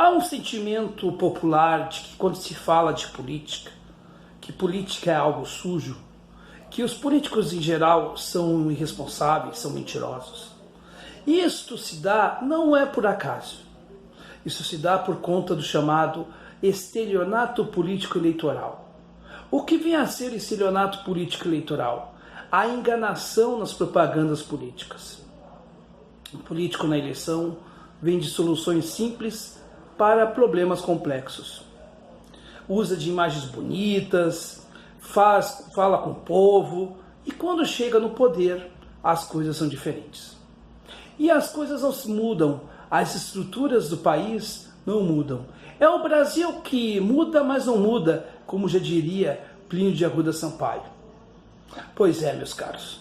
Há um sentimento popular de que quando se fala de política, que política é algo sujo, que os políticos em geral são irresponsáveis, são mentirosos. Isto se dá não é por acaso. Isso se dá por conta do chamado estelionato político eleitoral. O que vem a ser estelionato político eleitoral? A enganação nas propagandas políticas. O político na eleição vende soluções simples para problemas complexos. Usa de imagens bonitas, fala com o povo, e quando chega no poder, as coisas são diferentes. E as coisas não se mudam, as estruturas do país não mudam. É o Brasil que muda, mas não muda, como já diria Plínio de Arruda Sampaio. Pois é, meus caros,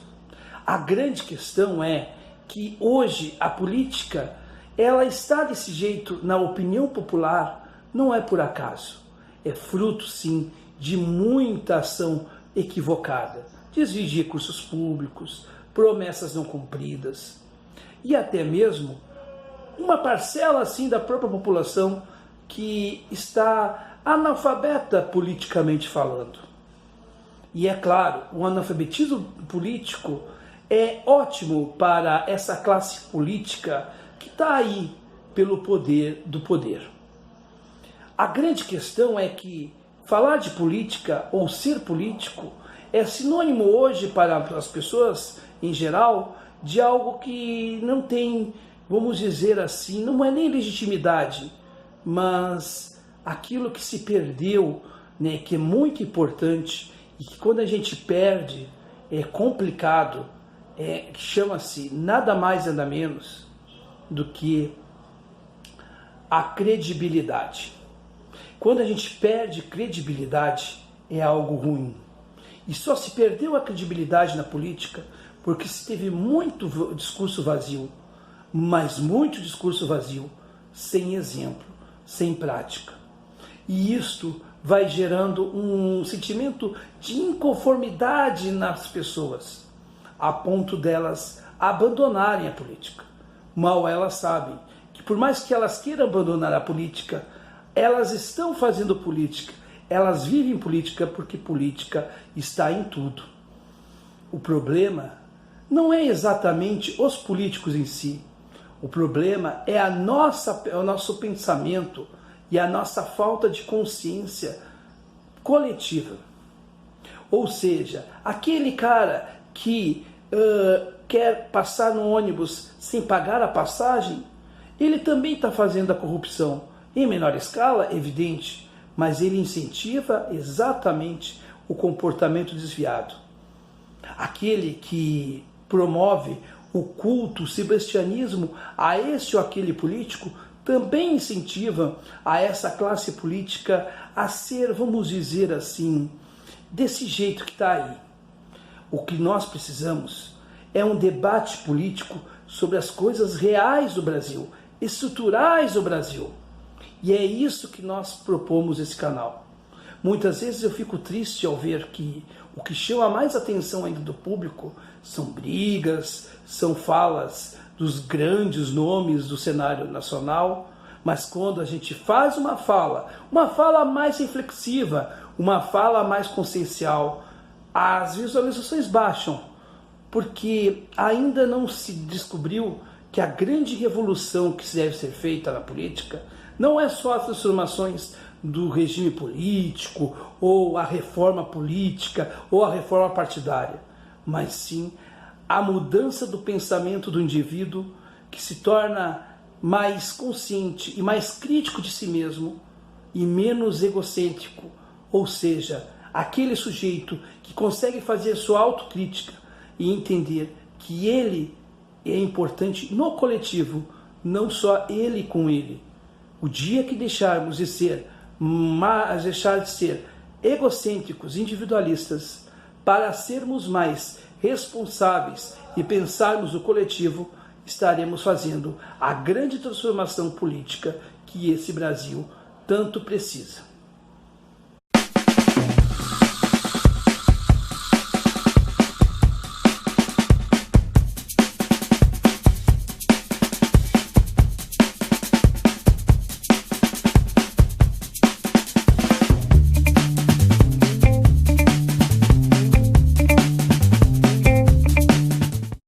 a grande questão é que hoje a política, ela está desse jeito na opinião popular, não é por acaso. É fruto, sim, de muita ação equivocada, desvio de recursos públicos, promessas não cumpridas e até mesmo uma parcela assim da própria população que está analfabeta politicamente falando. E é claro, o analfabetismo político é ótimo para essa classe política que está aí pelo poder do poder. A grande questão é que falar de política ou ser político é sinônimo hoje para as pessoas em geral de algo que não tem, vamos dizer assim, não é nem legitimidade, mas aquilo que se perdeu, né, que é muito importante e que quando a gente perde é complicado, chama-se nada mais nada menos do que a credibilidade. Quando a gente perde credibilidade é algo ruim. E só se perdeu a credibilidade na política porque se teve muito discurso vazio, mas muito discurso vazio, sem exemplo, sem prática. E isto vai gerando um sentimento de inconformidade nas pessoas, a ponto delas abandonarem a política. Mal elas sabem que por mais que elas queiram abandonar a política, elas estão fazendo política, elas vivem política porque política está em tudo. O problema não é exatamente os políticos em si, o problema é o nosso pensamento e a nossa falta de consciência coletiva. Ou seja, aquele cara que quer passar no ônibus sem pagar a passagem, ele também está fazendo a corrupção. Em menor escala, evidente, mas ele incentiva exatamente o comportamento desviado. Aquele que promove o culto, o sebastianismo a esse ou aquele político, também incentiva a essa classe política a ser, vamos dizer assim, desse jeito que está aí. O que nós precisamos é um debate político sobre as coisas reais do Brasil, estruturais do Brasil. E é isso que nós propomos esse canal. Muitas vezes eu fico triste ao ver que o que chama mais atenção ainda do público são brigas, são falas dos grandes nomes do cenário nacional, mas quando a gente faz uma fala mais reflexiva, uma fala mais consciencial, as visualizações baixam, porque ainda não se descobriu que a grande revolução que deve ser feita na política não é só as transformações do regime político, ou a reforma política, ou a reforma partidária, mas sim a mudança do pensamento do indivíduo que se torna mais consciente e mais crítico de si mesmo e menos egocêntrico, ou seja, aquele sujeito que consegue fazer sua autocrítica e entender que ele é importante no coletivo, não só ele com ele. O dia que deixarmos de ser egocêntricos, individualistas, para sermos mais responsáveis e pensarmos no coletivo, estaremos fazendo a grande transformação política que esse Brasil tanto precisa.